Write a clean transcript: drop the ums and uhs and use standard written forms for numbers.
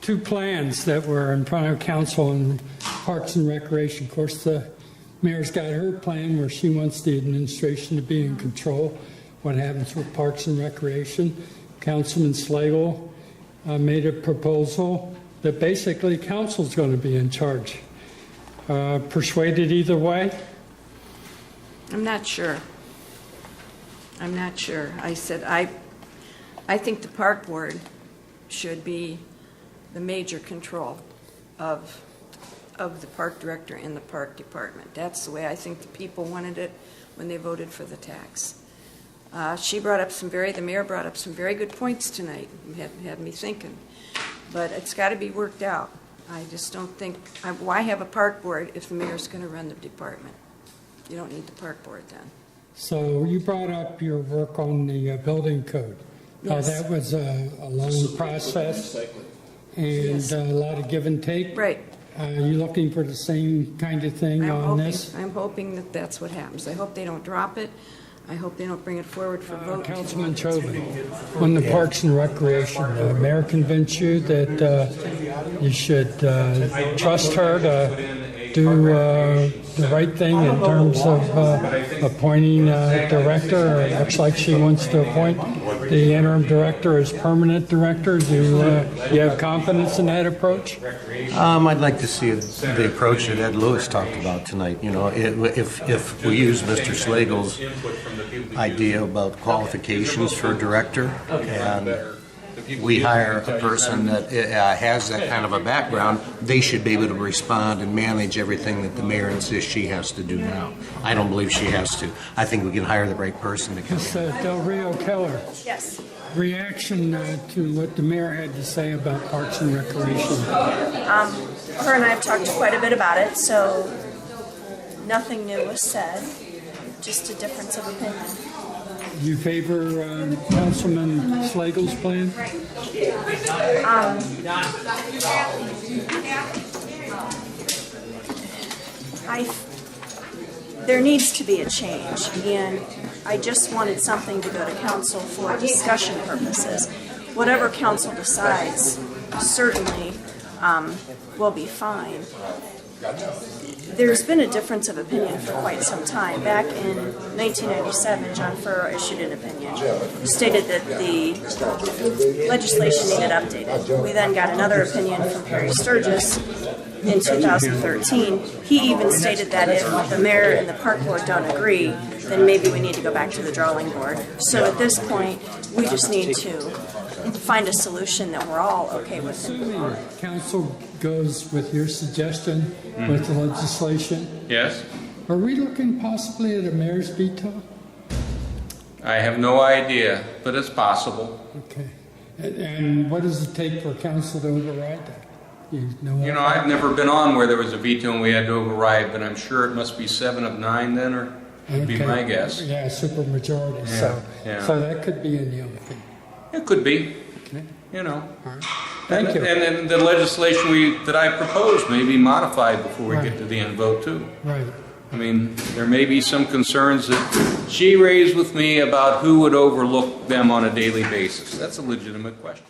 two plans that were in front of council and Parks and Recreation. Of course, the mayor's got her plan where she wants the administration to be in control. What happens with Parks and Recreation? Councilman Slagle made a proposal that basically council's going to be in charge. Persuaded either way? I'm not sure. I'm not sure. I said I think the park board should be the major control of the park director and the park department. That's the way I think the people wanted it when they voted for the tax. The mayor brought up some very good points tonight, had me thinking. But it's got to be worked out. I just don't think, why have a park board if the mayor's going to run the department? You don't need the park board then. So you brought up your work on the building code. Yes. That was a long process and Yes. a lot of give and take. Right. Are you looking for the same kind of thing on this? I'm hoping that that's what happens. I hope they don't drop it. I hope they don't bring it forward for vote. Councilman Chovan, on the Parks and Recreation, the mayor convinced you that you should trust her to do the right thing in terms of appointing a director. It looks like she wants to appoint the interim director as permanent director. Do you have confidence in that approach? I'd like to see the approach that Ed Lewis talked about tonight. You know, if we use Mr. Slagle's idea about qualifications for a director, and we hire a person that has that kind of a background, they should be able to respond and manage everything that the mayor insists she has to do now. I don't believe she has to. I think we can hire the right person to come Ms. in. Del Rio Keller. Yes. Reaction to what the mayor had to say about Parks and Recreation. Her and I have talked quite a bit about it, so nothing new was said, just a difference of opinion. You favor Councilman Slagle's plan? There needs to be a change, and I just wanted something to go to council for discussion purposes. Whatever council decides certainly will be fine. There's been a difference of opinion for quite some time. Back in 1997, John Furrow issued an opinion, stated that the legislation needed updated. We then got another opinion from Perry Sturgis in 2013. He even stated that if the mayor and the park board don't agree, then maybe we need to go back to the drawing board. So at this point, we just need to find a solution that we're all okay with. Assuming council goes with your suggestion with the legislation, Yes? are we looking possibly at a mayor's veto? I have no idea, but it's possible. Okay. And what does it take for council to override that? You know, I've never been on where there was a veto and we had to override, but I'm sure it must be 7 of 9 then, or would be my guess. Yeah, super majority. Yeah. So that could be in the open. It could be, Okay. you know. All right. Thank you. And then the legislation that I proposed may be modified before we get to the end vote too. Right. I mean, there may be some concerns that she raised with me about who would overlook them on a daily basis. That's a legitimate question.